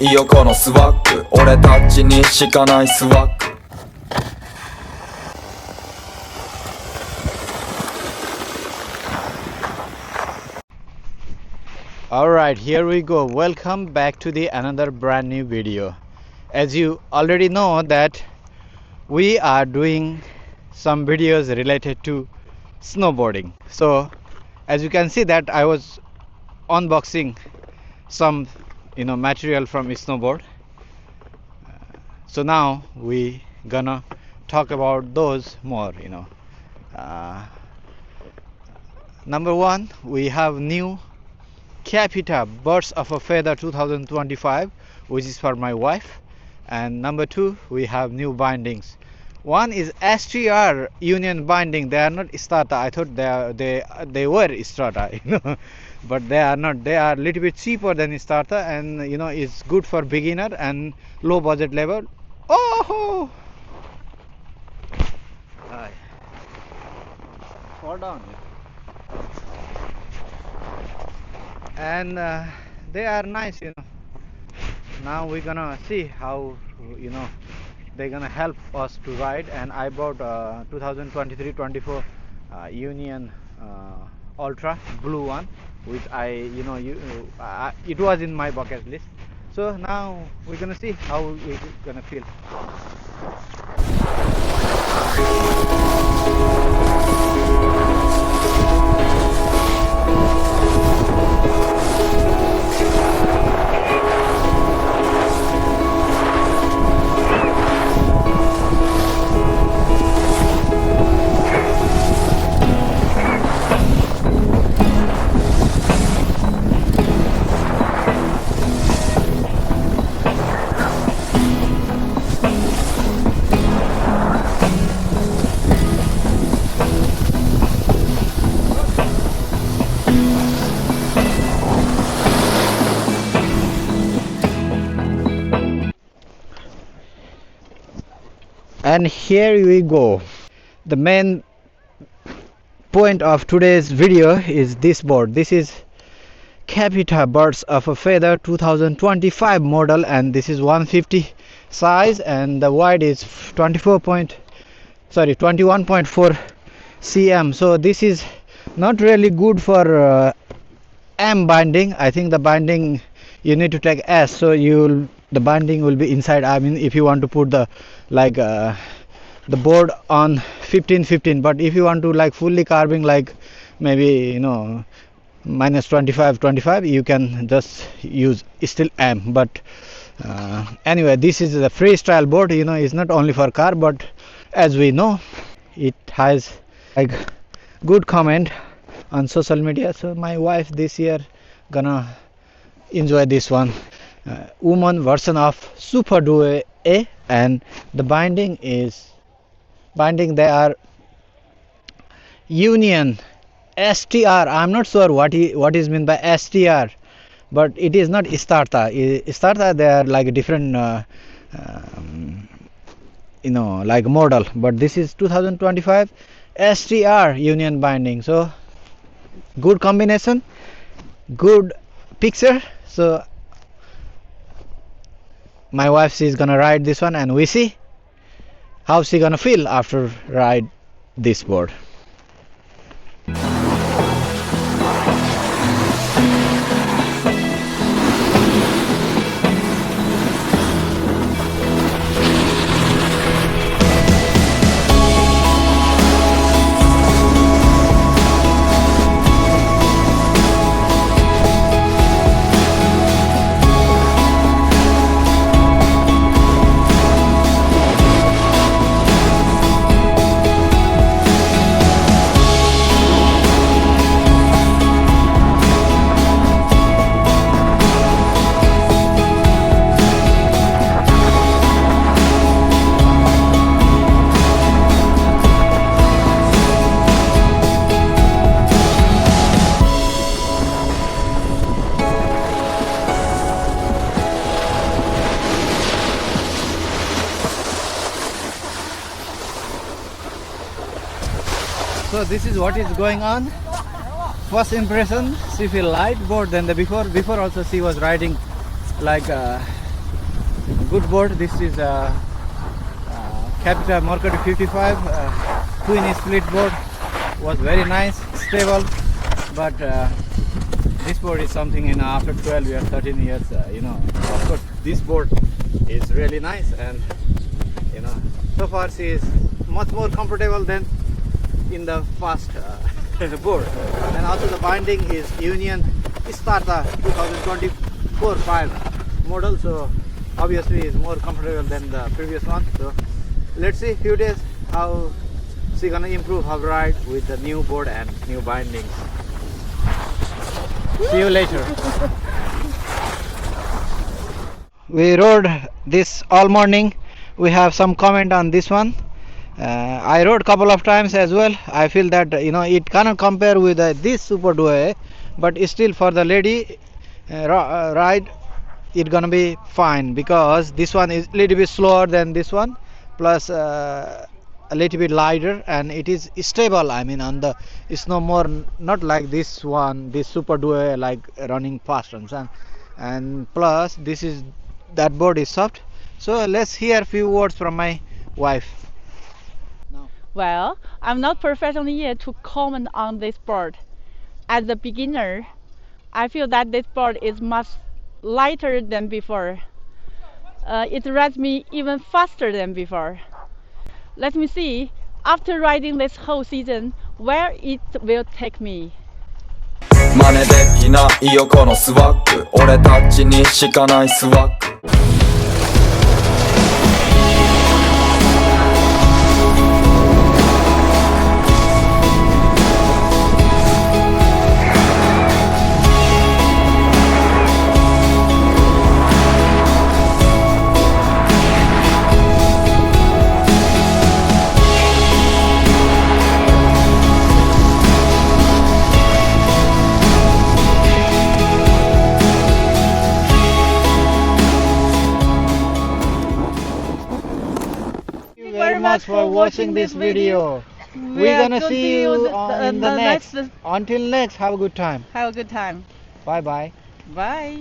いいよこのスワッグ俺たちにしかないスワッグ Alright, here we go. Welcome back to the another brand new video. As you already know that we are doing some videos related to snowboarding. So as you can see that I was unboxing some material from snowboard. So now we gonna talk about those more. Number one, we have new Capita Birds of a Feather 2025, which is for my wife. And number two, we have new bindings. One is STR union binding. They are not strata. I thought they were strata, but they are not. They are a little bit cheaper than strata, and it's good for beginner and low budget level. Oh, hi. Fall down. And they are nice. Now we're gonna see how they're gonna help us to ride. And I bought 2023-24 Union Ultra blue one, which it was in my bucket list. So now we're gonna see how we're gonna feel. And here we go. The main point of today's video is this board. This is Capita Birds of a Feather 2025 model, and this is 150 size, and the wide is 21.4 cm. So this is not really good for M binding. I think the binding you need to take S, so the binding will be inside. I mean, if you want to put the the board on 15-15, but if you want to fully carving, maybe minus 25, you can just use still M. But anyway, this is a freestyle board. It's not only for car, but as we know, it has good comment on social media. So my wife this year gonna enjoy this one. Woman version of Super Duo A, and the binding they are Union STR. I'm not sure what is meant by STR, but it is not Starta. Starta, they are different model, but this is 2025 STR Union binding. So good combination, good picture. So my wife, she's gonna ride this one, and we see how she gonna feel after ride this board. So this is what is going on. First impression, she feel light board than the before also she was riding good board. This is Capita Birds 55 twin split board. Was very nice, stable, but this board is something, you know, after 12 or 13 years, you know, of course this board is really nice, and you know, so far she is much more comfortable than in the past board. And also the binding is Union Starta 2024-5 model, so obviously is more comfortable than the previous one. So let's see few days how she gonna improve her ride with the new board and new bindings. See you later. We rode this all morning. We have some comment on this one. I rode couple of times as well. I feel that, you know, it cannot compare with this Super Duo, but still for the lady ride it gonna be fine, because this one is a little bit slower than this one, plus a little bit lighter, and it is stable. I mean, on the, it's no more, not like this one, this Super Duo, like running fast and plus this is, that board is soft. So let's hear a few words from my wife. Well, I'm not professional yet to comment on this board. As a beginner, I feel that this board is much lighter than before. It rides me even faster than before. Let me see, after riding this whole season, where it will take me. 真似できないよこのスワッグ俺たちにしかないスワッグ Very much for watching this video. We're gonna see you in the next. Until next, have a good time. Have a good time. Bye bye. Bye.